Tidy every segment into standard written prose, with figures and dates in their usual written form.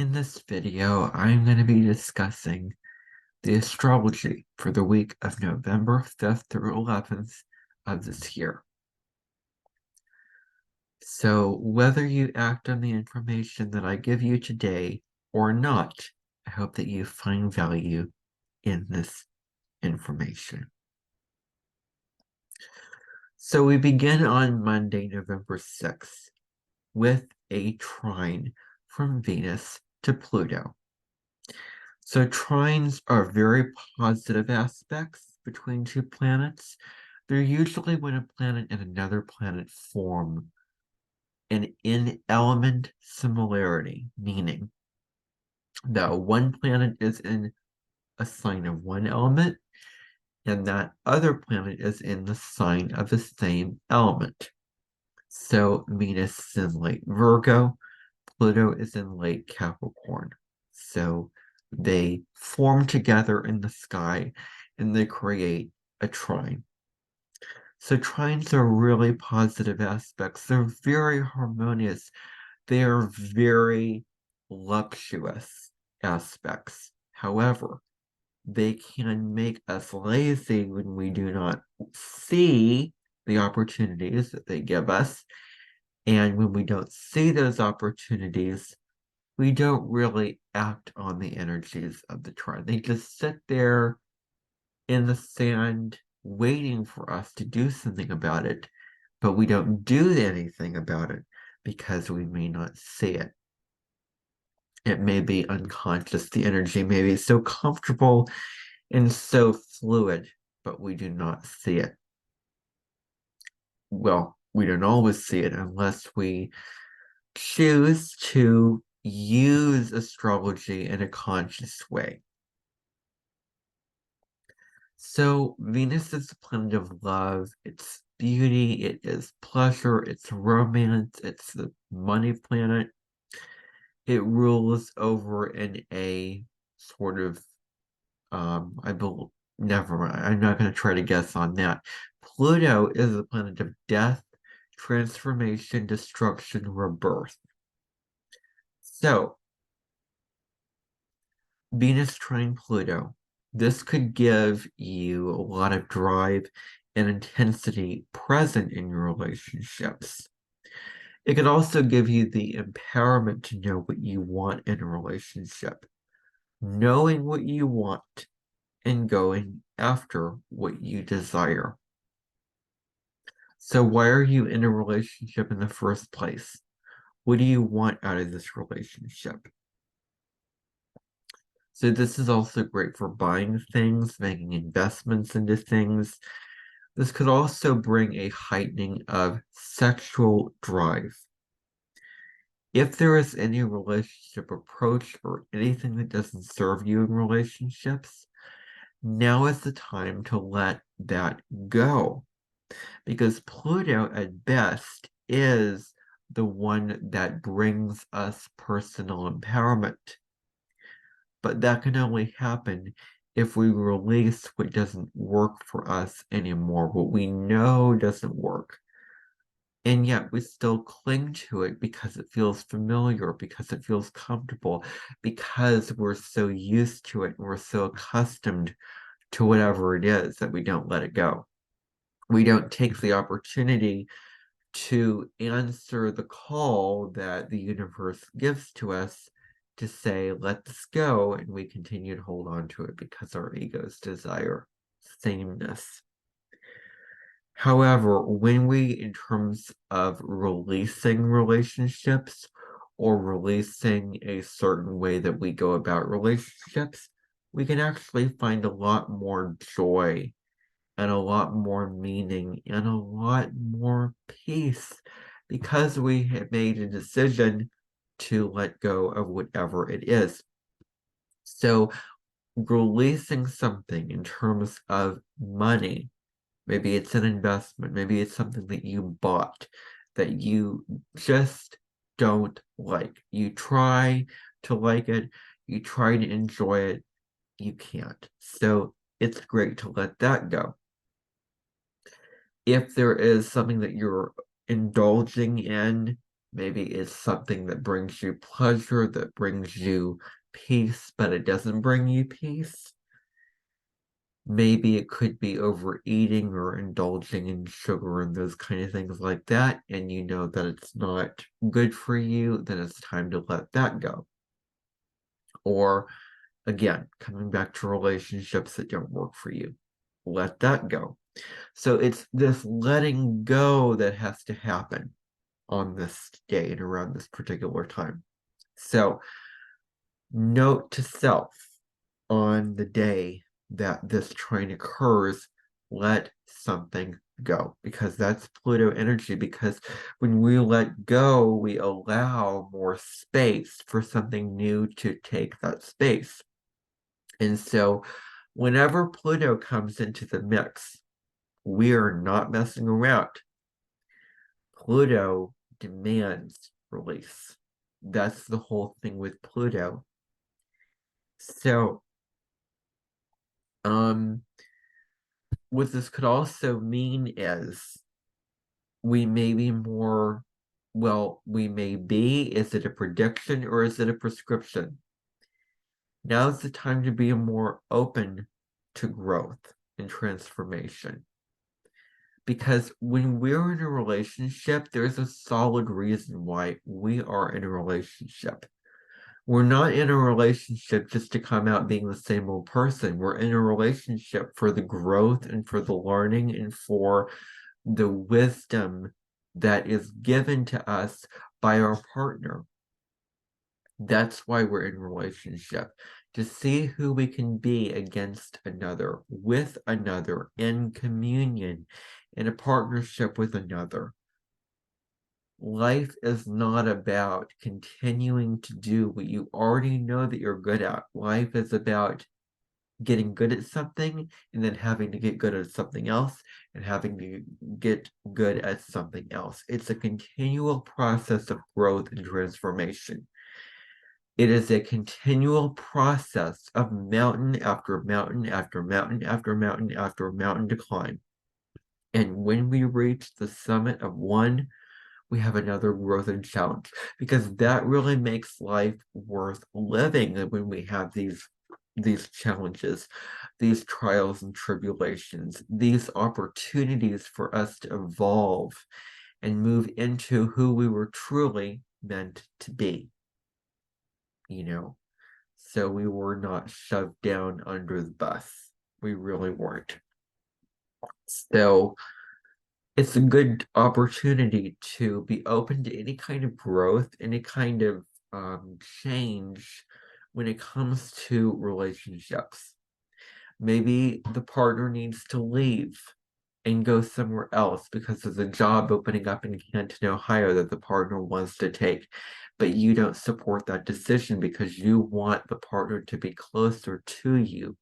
In this video, I'm going to be discussing the astrology for the week of November 5th through 11th of this year. So, whether you act on the information that I give you today or not, I hope that you find value in this information. So, we begin on Monday, November 6th, with a trine from Venus to Pluto. So trines are very positive aspects between two planets. They're usually when a planet and another planet form an in-element similarity, meaning that one planet is in a sign of one element and that other planet is in the sign of the same element. So Venus is in late Virgo, Pluto is in late Capricorn. So they form together in the sky and they create a trine. So trines are really positive aspects. They're very harmonious. They are very luxurious aspects. However, they can make us lazy when we do not see the opportunities that they give us. And when we don't see those opportunities, we don't really act on the energies of the trine. They just sit there in the sand waiting for us to do something about it, but we don't do anything about it because we may not see it. It may be unconscious. The energy may be so comfortable and so fluid, but we do not see it. Well, we don't always see it unless we choose to use astrology in a conscious way. So Venus is the planet of love, it's beauty, it is pleasure, it's romance, it's the money planet. It rules over in a sort of I believe never mind. I'm not going to try to guess on that. Pluto is the planet of death, transformation, destruction, rebirth. So Venus trine Pluto. This could give you a lot of drive and intensity present in your relationships. It could also give you the empowerment to know what you want in a relationship, knowing what you want and going after what you desire. So, why are you in a relationship in the first place? What do you want out of this relationship? So this is also great for buying things, making investments into things. This could also bring a heightening of sexual drive. If there is any relationship approach or anything that doesn't serve you in relationships, now is the time to let that go. Because Pluto, at best, is the one that brings us personal empowerment. But that can only happen if we release what doesn't work for us anymore, what we know doesn't work. And yet we still cling to it because it feels familiar, because it feels comfortable, because we're so used to it and we're so accustomed to whatever it is that we don't let it go. We don't take the opportunity to answer the call that the universe gives to us to say, let this go, and we continue to hold on to it because our egos desire sameness. However, when we, in terms of releasing relationships or releasing a certain way that we go about relationships, we can actually find a lot more joy and a lot more meaning and a lot more peace because we have made a decision to let go of whatever it is. So, releasing something in terms of money, maybe it's an investment, maybe it's something that you bought that you just don't like. You try to like it, you try to enjoy it, you can't. So, it's great to let that go. If there is something that you're indulging in Maybe it's something that brings you pleasure, that brings you peace, but it doesn't bring you peace. Maybe it could be overeating or indulging in sugar and those kind of things like that, and you know that it's not good for you, then it's time to let that go. Or again, coming back to relationships that don't work for you, let that go. So it's this letting go that has to happen on this day and around this particular time. So note to self on the day that this trine occurs, let something go, because that's Pluto energy. Because when we let go, we allow more space for something new to take that space. And so whenever Pluto comes into the mix, we are not messing around. Pluto demands release. That's the whole thing with Pluto. So, what this could also mean is we may be more, well, we may be, is it a prediction or is it a prescription? Now's the time to be more open to growth and transformation. Because when we're in a relationship, there's a solid reason why we are in a relationship. We're not in a relationship just to come out being the same old person. We're in a relationship for the growth and for the learning and for the wisdom that is given to us by our partner. That's why we're in a relationship, to see who we can be against another, with another, in communion, in a partnership with another. Life is not about continuing to do what you already know that you're good at. Life is about getting good at something and then having to get good at something else and having to get good at something else. It's a continual process of growth and transformation. It is a continual process of mountain after mountain after mountain after mountain after mountain to climb. And when we reach the summit of one, we have another growth and challenge, because that really makes life worth living when we have these challenges, these trials and tribulations, these opportunities for us to evolve and move into who we were truly meant to be, you know. So we were not shoved down under the bus. We really weren't. So it's a good opportunity to be open to any kind of growth, any kind of change when it comes to relationships. Maybe the partner needs to leave and go somewhere else because there's a job opening up in Canton, Ohio that the partner wants to take, but you don't support that decision because you want the partner to be closer to you.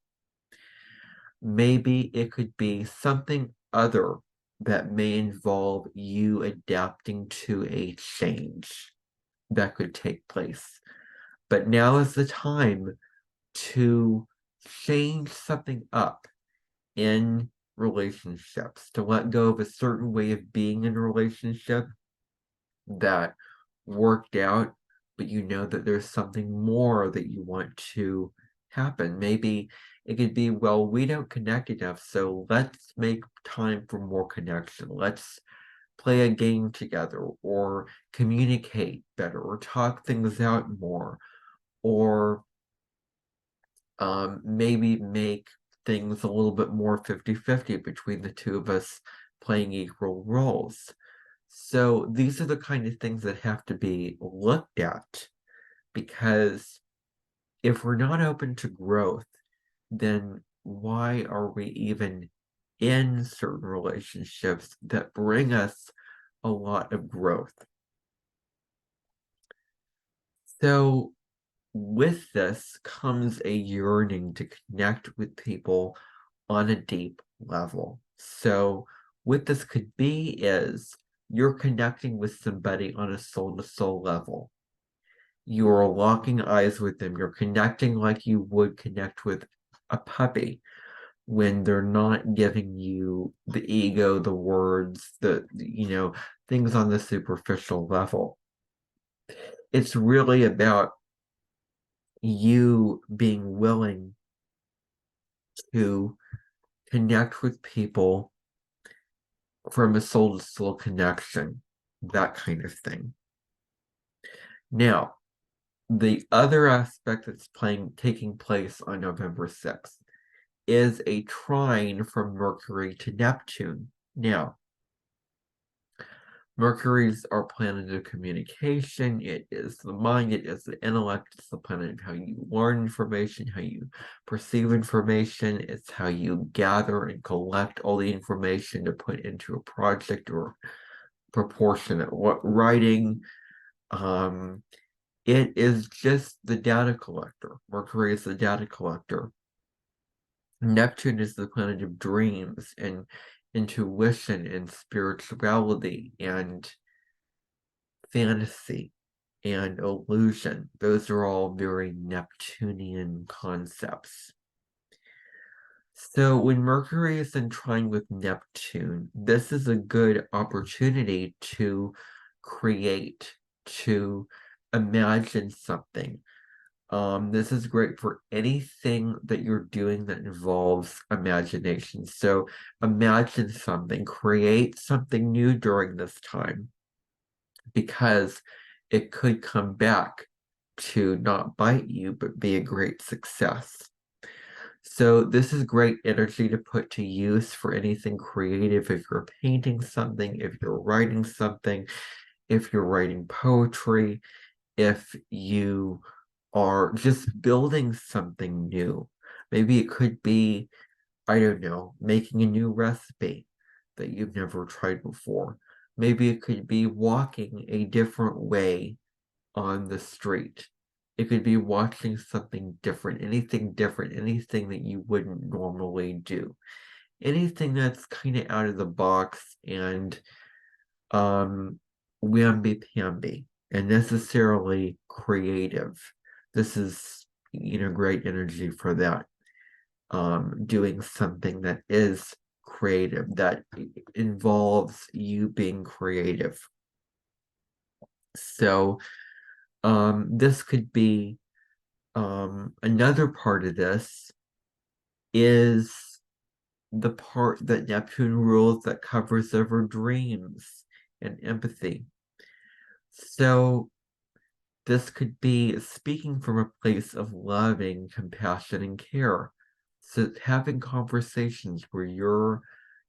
Maybe it could be something other that may involve you adapting to a change that could take place. But now is the time to change something up in relationships, to let go of a certain way of being in a relationship that worked out, but you know that there's something more that you want to happen. Maybe it could be, well, we don't connect enough, so let's make time for more connection. Let's play a game together, or communicate better, or talk things out more, or maybe make things a little bit more 50-50 between the two of us playing equal roles. So these are the kind of things that have to be looked at, because if we're not open to growth, then why are we even in certain relationships that bring us a lot of growth? So with this comes a yearning to connect with people on a deep level. So what this could be is you're connecting with somebody on a soul-to-soul level. You're locking eyes with them. You're connecting like you would connect with a puppy when they're not giving you the ego, the words, the things on the superficial level. it's really about you being willing to connect with people from a soul to soul connection, that kind of thing. Now, the other aspect that's taking place on November 6th is a trine from Mercury to Neptune. Now, Mercury's our planet of communication. It is the mind, it is the intellect, it's the planet of how you learn information, how you perceive information, it's how you gather and collect all the information to put into a project or proportionate writing. It is just the data collector. Mercury is the data collector. Neptune is the planet of dreams and intuition and spirituality and fantasy and illusion. Those are all very Neptunian concepts. So when Mercury is in trine with Neptune, this is a good opportunity to create, to imagine something. This is great for anything that you're doing that involves imagination. So imagine something, create something new during this time, because it could come back to not bite you, but be a great success. So this is great energy to put to use for anything creative. If you're painting something, if you're writing something, if you're writing poetry, if you are just building something new. Maybe it could be, I don't know, making a new recipe that you've never tried before. Maybe it could be walking a different way on the street. It could be watching something different, anything that you wouldn't normally do. Anything that's kind of out of the box and whamby-pamby and necessarily creative. This is, great energy for that. Doing something that is creative, that involves you being creative. So, this could be, another part of this is the part that Neptune rules that covers over dreams and empathy. So this could be speaking from a place of loving compassion and care. So having conversations where you're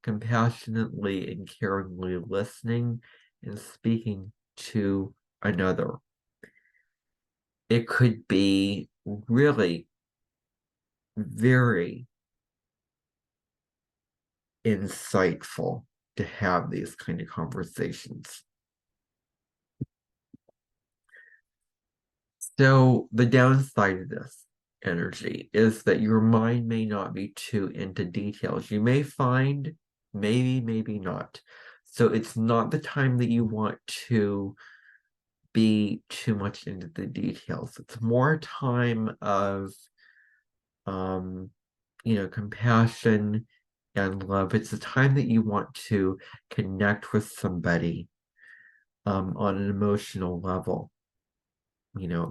compassionately and caringly listening and speaking to another. It could be really very insightful to have these kind of conversations. So the downside of this energy is that your mind may not be too into details. You may find maybe not. So it's not the time that you want to be too much into the details. It's more time of compassion and love. It's a time that you want to connect with somebody on an emotional level,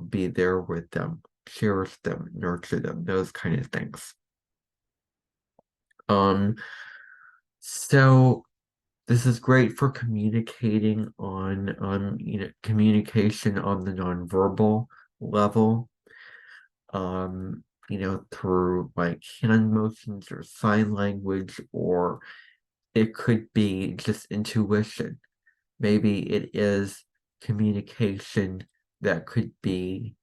be there with them, cherish them, nurture them, those kind of things. So this is great for communicating communication on the nonverbal level, through like hand motions or sign language, or it could be just intuition. Maybe it is communication that could be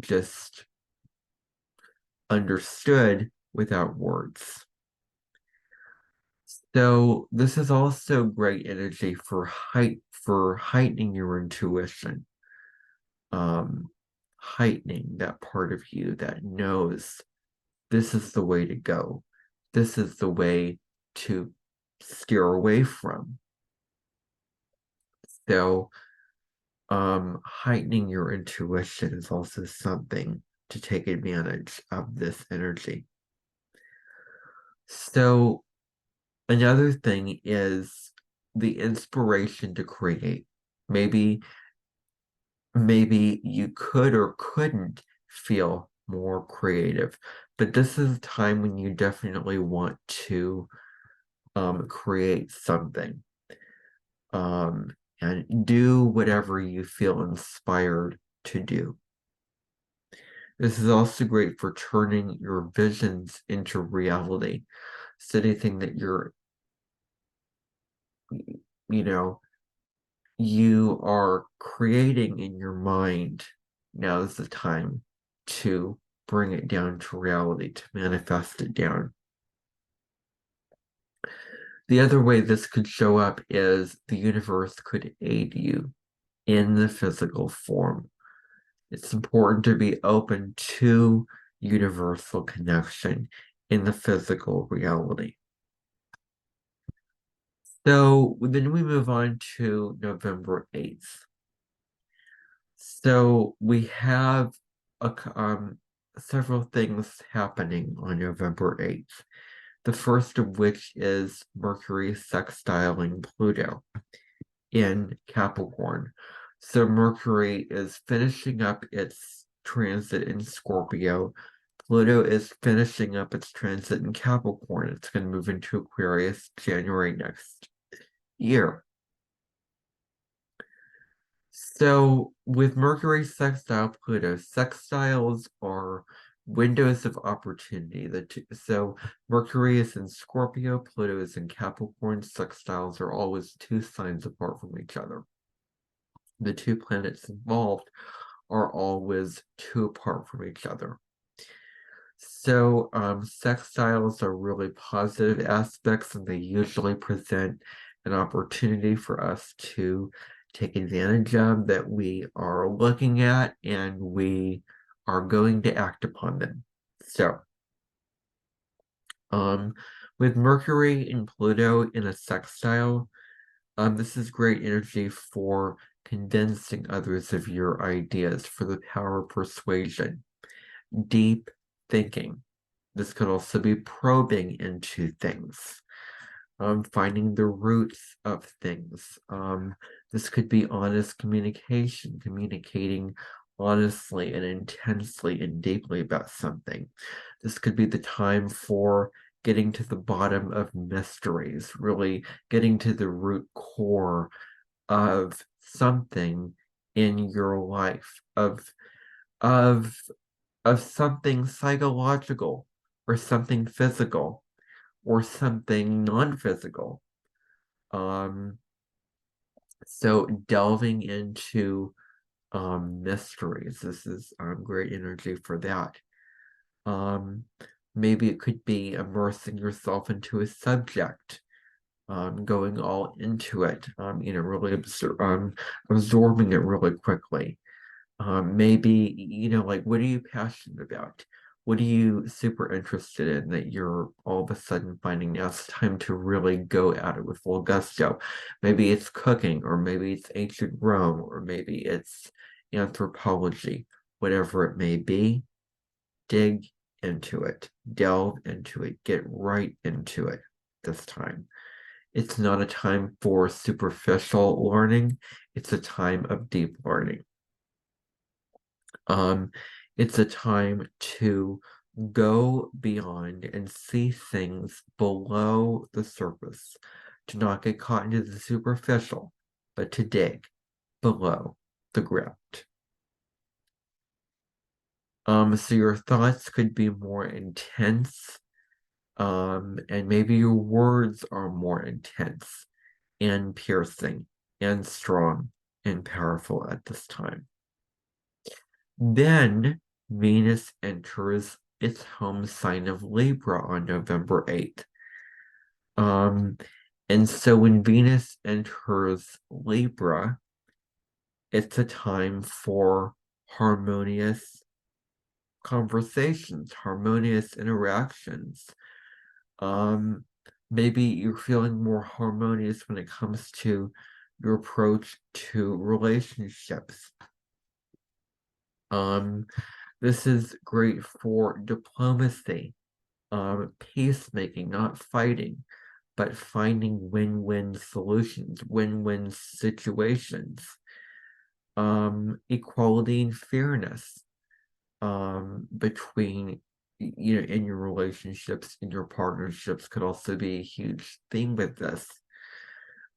just understood without words. So this is also great energy for heightening your intuition, heightening that part of you that knows this is the way to go. This is the way to steer away from. So heightening your intuition is also something to take advantage of this energy. So another thing is the inspiration to create. Maybe maybe you could or couldn't feel more creative, but this is a time when you definitely want to create something, and do whatever you feel inspired to do. This is also great for turning your visions into reality. So anything that you know, you are creating in your mind, now is the time to bring it down to reality, to manifest it down. The other way this could show up is the universe could aid you in the physical form. It's important to be open to universal connection in the physical reality. So then we move on to November 8th. So we have several things happening on November 8th. The first of which is Mercury sextiling Pluto in Capricorn. So Mercury is finishing up its transit in Scorpio. Pluto is finishing up its transit in Capricorn. It's going to move into Aquarius January next year. So with Mercury sextile Pluto, sextiles are windows of opportunity. So Mercury is in Scorpio, Pluto is in Capricorn. Sextiles are always two signs apart from each other. The two planets involved are always two apart from each other. So sextiles are really positive aspects, and they usually present an opportunity for us to take advantage of, that we are looking at, and we are going to act upon them. So with Mercury and Pluto in a sextile, this is great energy for convincing others of your ideas, for the power of persuasion, deep thinking. This could also be probing into things, finding the roots of things. This could be honest communication, communicating honestly and intensely and deeply about something. This could be the time for getting to the bottom of mysteries, really getting to the root core of something in your life, of of something psychological or something physical or something non-physical. Um, so delving into mysteries, this is great energy for that. Um, Maybe it could be immersing yourself into a subject, going all into it, really absorbing it really quickly. Maybe, like, what are you passionate about? What are you super interested in that you're all of a sudden finding now it's time to really go at it with full gusto? Maybe it's cooking, or maybe it's ancient Rome, or maybe it's anthropology. Whatever it may be, dig into it, delve into it, get right into it this time. It's not a time for superficial learning, it's a time of deep learning. Um, it's a time to go beyond and see things below the surface, to not get caught into the superficial, but to dig below the ground. So your thoughts could be more intense, and maybe your words are more intense and piercing and strong and powerful at this time. Then Venus enters its home sign of Libra on November 8th. And so when Venus enters Libra, it's a time for harmonious conversations, harmonious interactions. Um, Maybe you're feeling more harmonious when it comes to your approach to relationships. This is great for diplomacy, peacemaking, not fighting, but finding win-win solutions, win-win situations. equality and fairness between, in your relationships, in your partnerships could also be a huge thing with this.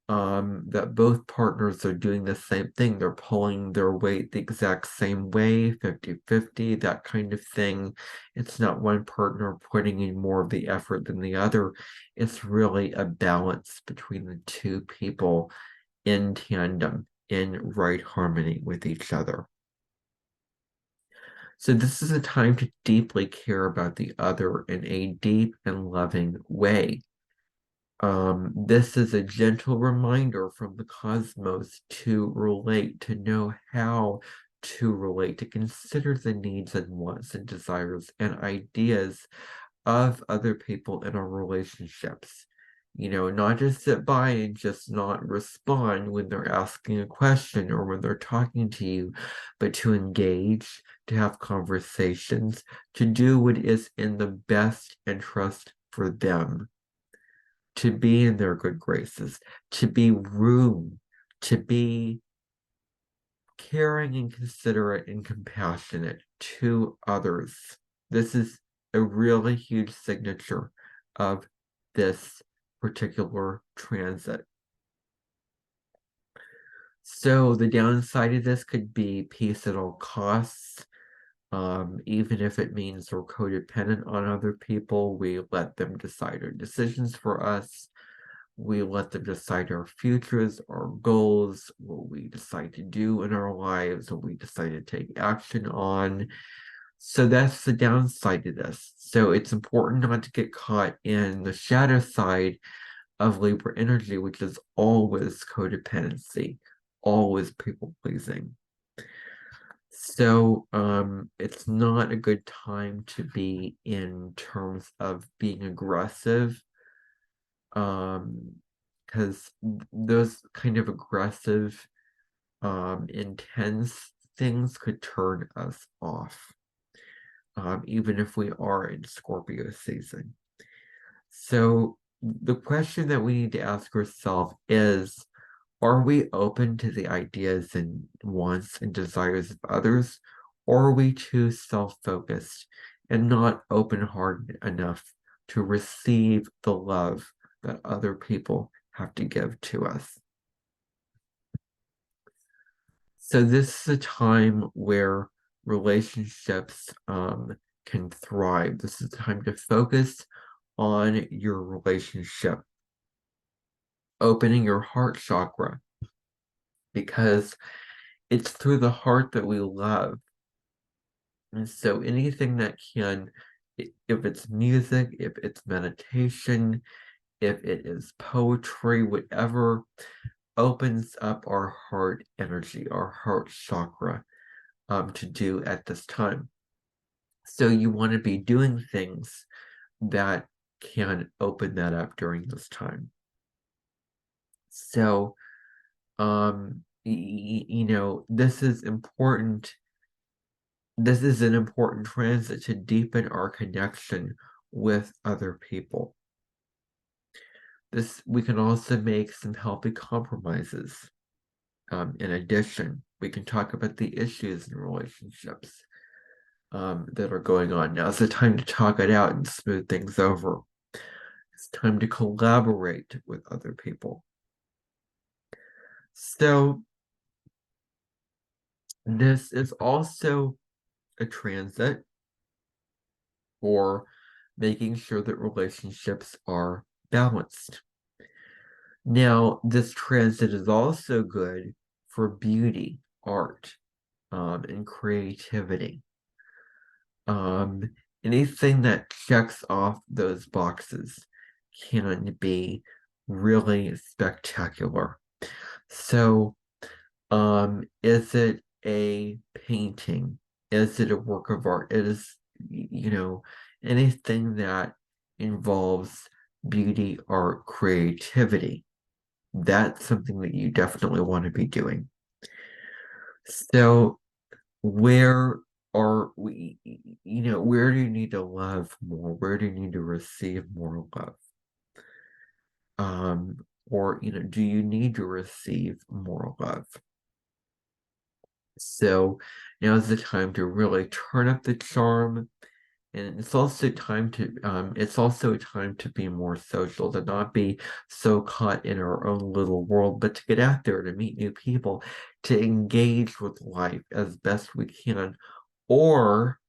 That both partners are doing the same thing. They're pulling their weight the exact same way, 50-50, that kind of thing. It's not one partner putting in more of the effort than the other. It's really a balance between the two people in tandem, in right harmony with each other. So this is a time to deeply care about the other in a deep and loving way. This is a gentle reminder from the cosmos to relate, to know how to relate, to consider the needs and wants and desires and ideas of other people in our relationships. Not just sit by and just not respond when they're asking a question or when they're talking to you, but to engage, to have conversations, to do what is in the best interest for them, to be in their good graces, to be room, to be caring and considerate and compassionate to others. This is a really huge signature of this particular transit. So the downside of this could be peace at all costs. Even if it means we're codependent on other people, we let them decide our decisions for us. We let them decide our futures, our goals, what we decide to do in our lives, what we decide to take action on. So that's the downside to this. So it's important not to get caught in the shadow side of Libra energy, which is always codependency, always people pleasing. So it's not a good time to be in terms of being aggressive, because those kind of aggressive, intense things could turn us off, even if we are in Scorpio season. So the question that we need to ask ourselves is, are we open to the ideas and wants and desires of others, or are we too self-focused and not open-hearted enough to receive the love that other people have to give to us? So this is a time where relationships can thrive. This is a time to focus on your relationship, opening your heart chakra, because it's through the heart that we love. And so anything that can, if it's music, if it's meditation, if it is poetry, whatever opens up our heart energy, our heart chakra, to do at this time. So you want to be doing things that can open that up during this time. So, this is important. This is an important transit to deepen our connection with other people. We can also make some healthy compromises. In addition, we can talk about the issues in relationships that are going on. Now is the time to talk it out and smooth things over. It's time to collaborate with other people. So this is also a transit for making sure that relationships are balanced. Now, this transit is also good for beauty, art, and creativity. Anything that checks off those boxes can be really spectacular. So, is it a painting? Is it a work of art? It is, anything that involves beauty, art, creativity. That's something that you definitely want to be doing. So, where are we, where do you need to love more? Where do you need to receive more love? Or, do you need to receive more love? So now is the time to really turn up the charm. And it's also a time to be more social, to not be so caught in our own little world, but to get out there, to meet new people, to engage with life as best we can, or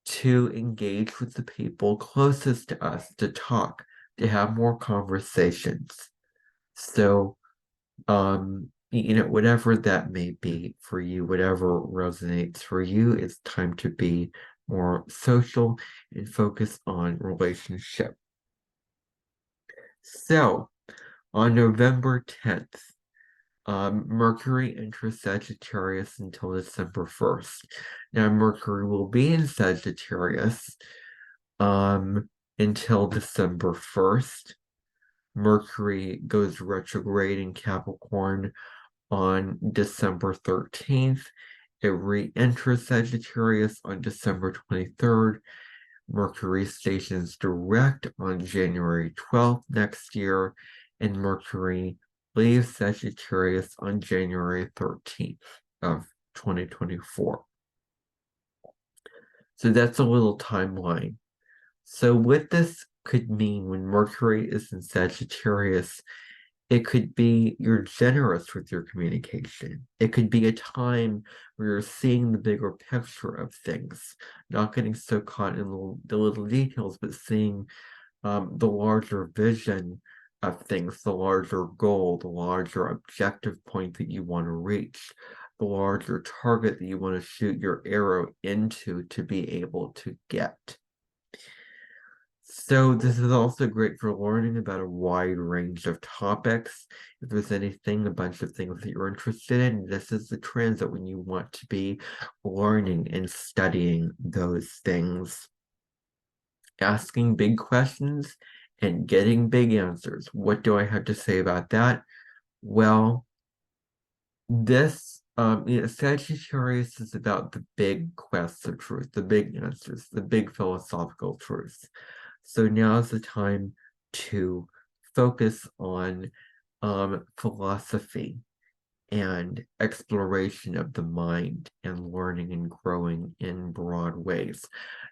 to engage with the people closest to us, to talk, to have more conversations. So, whatever that may be for you, whatever resonates for you, it's time to be more social and focus on relationship. So, on November 10th, Mercury enters Sagittarius until December 1st. Now, Mercury will be in Sagittarius until December 1st. Mercury goes retrograde in Capricorn on December 13th. It re-enters Sagittarius on December 23rd. Mercury stations direct on January 12th next year, and Mercury leaves Sagittarius on January 13th of 2024. So that's a little timeline. So what this could mean when Mercury is in Sagittarius, it could be you're generous with your communication. It could be a time where you're seeing the bigger picture of things, not getting so caught in the little details, but seeing the larger vision of things, the larger goal, the larger objective point that you want to reach, the larger target that you want to shoot your arrow into to be able to get. So this is also great for learning about a wide range of topics. If there's a bunch of things that you're interested in, this is the transit when you want to be learning and studying those things. Asking big questions and getting big answers. What do I have to say about that? Well, this Sagittarius is about the big quests of truth, the big answers, the big philosophical truths. So now is the time to focus on philosophy and exploration of the mind and learning and growing in broad ways.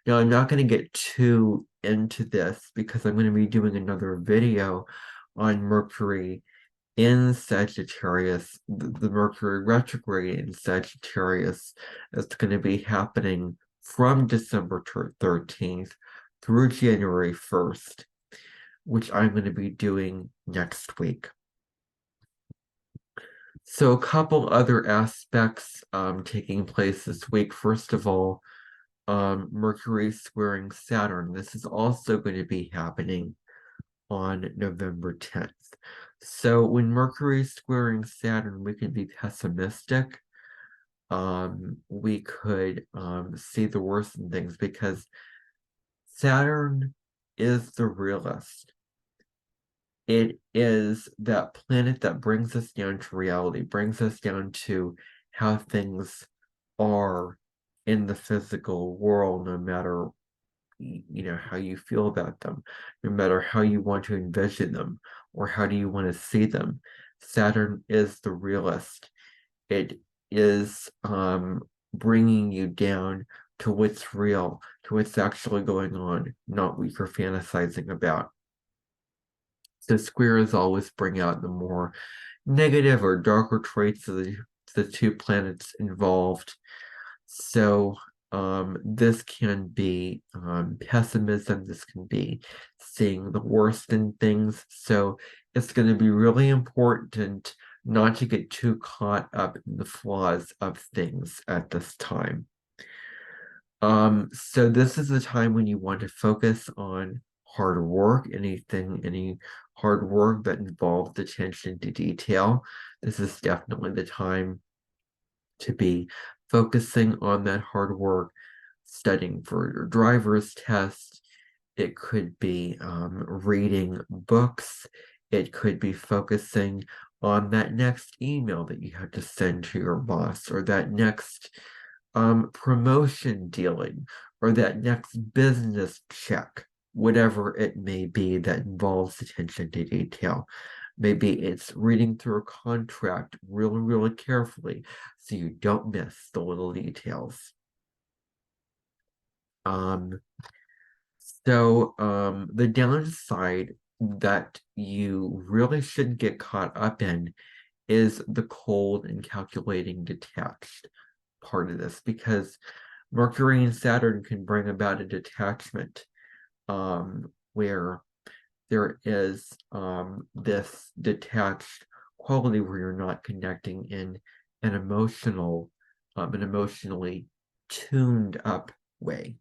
Now, I'm not going to get too into this because I'm going to be doing another video on Mercury in Sagittarius, the Mercury retrograde in Sagittarius is going to be happening from December 13th through January 1st, which I'm going to be doing next week. So a couple other aspects taking place this week. First of all, Mercury squaring Saturn. This is also going to be happening on November 10th. So when Mercury is squaring Saturn, we can be pessimistic. We could see the worst in things because Saturn is the realist. It is that planet that brings us down to reality, brings us down to how things are in the physical world, no matter how you feel about them, no matter how you want to envision them or how do you want to see them. Saturn is the realist. It is bringing you down to what's real, to what's actually going on, not what you're fantasizing about. So squares always bring out the more negative or darker traits of the two planets involved. So this can be pessimism, this can be seeing the worst in things. So it's going to be really important not to get too caught up in the flaws of things at this time. So this is the time when you want to focus on hard work, any hard work that involves attention to detail. This is definitely the time to be focusing on that hard work, studying for your driver's test. It could be reading books. It could be focusing on that next email that you have to send to your boss, or that next promotion dealing, or that next business check, whatever it may be that involves attention to detail. Maybe it's reading through a contract really, really carefully so you don't miss the little details. The downside that you really shouldn't get caught up in is the cold and calculating detached part of this, because Mercury and Saturn can bring about a detachment where there is this detached quality where you're not connecting in an emotionally tuned up way.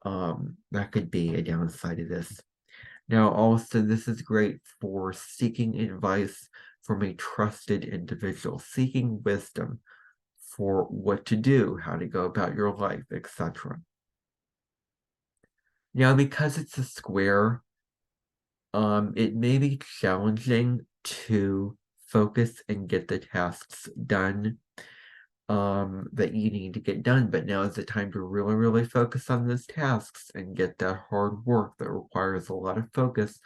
That could be a downside of this. Now, also, this is great for seeking advice from a trusted individual, seeking wisdom for what to do, how to go about your life, etc. Now, because it's a square, it may be challenging to focus and get the tasks done that you need to get done. But now is the time to really, really focus on those tasks and get that hard work that requires a lot of focus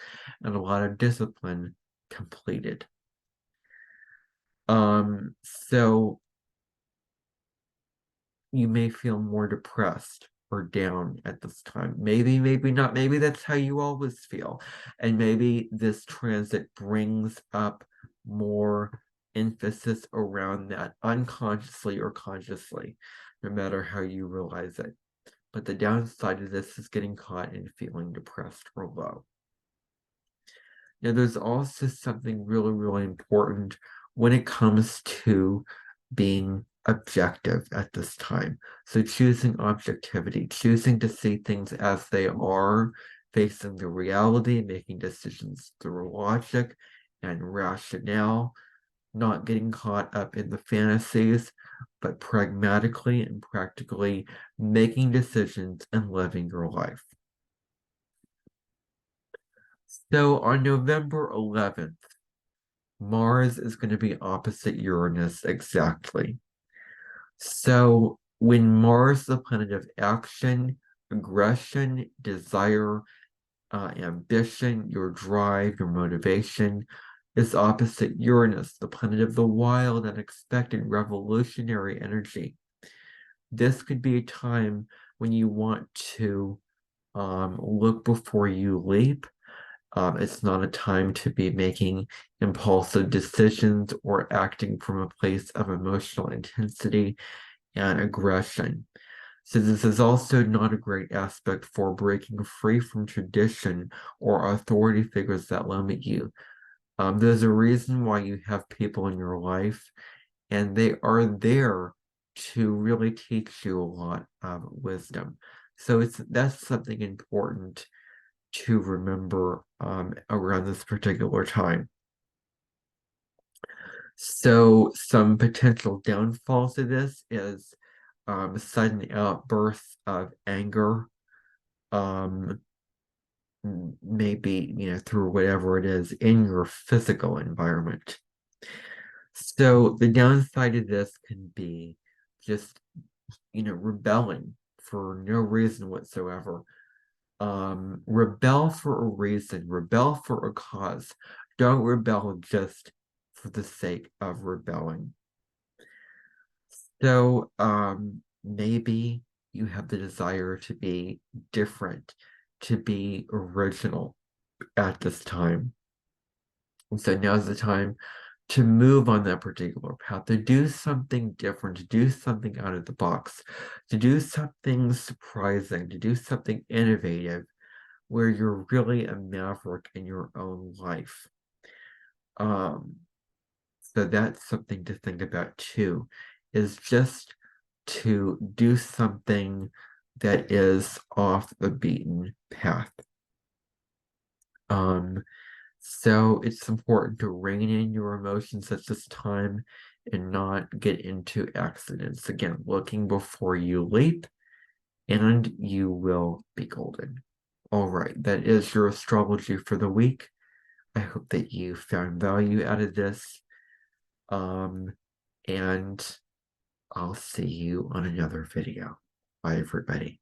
and a lot of discipline completed. So you may feel more depressed or down at this time. Maybe, maybe not. Maybe that's how you always feel. And maybe this transit brings up more emphasis around that unconsciously or consciously, no matter how you realize it. But the downside of this is getting caught in feeling depressed or low. Now, there's also something really, really important when it comes to being objective at this time. So choosing objectivity, choosing to see things as they are, facing the reality, making decisions through logic and rationale, not getting caught up in the fantasies, but pragmatically and practically making decisions and living your life. So on November 11th, Mars is going to be opposite Uranus exactly. So when Mars, the planet of action, aggression, desire, ambition, your drive, your motivation, is opposite Uranus, the planet of the wild, unexpected, revolutionary energy. This could be a time when you want to look before you leap. It's not a time to be making impulsive decisions or acting from a place of emotional intensity and aggression. So this is also not a great aspect for breaking free from tradition or authority figures that limit you. There's a reason why you have people in your life, and they are there to really teach you a lot of wisdom. So that's something important to remember around this particular time. So some potential downfalls of this is sudden outbursts of anger, um, maybe, through whatever it is in your physical environment. So the downside of this can be just, rebelling for no reason whatsoever. Rebel for a reason, rebel for a cause. Don't rebel just for the sake of rebelling. So, maybe you have the desire to be different, to be original at this time. And so now's the time to move on that particular path, to do something different, to do something out of the box, to do something surprising, to do something innovative, where you're really a maverick in your own life. So that's something to think about too, is just to do something that is off the beaten path. So it's important to rein in your emotions at this time and not get into accidents. Again, looking before you leap, and you will be golden. All right, that is your astrology for the week. I hope that you found value out of this. And I'll see you on another video. Bye, everybody.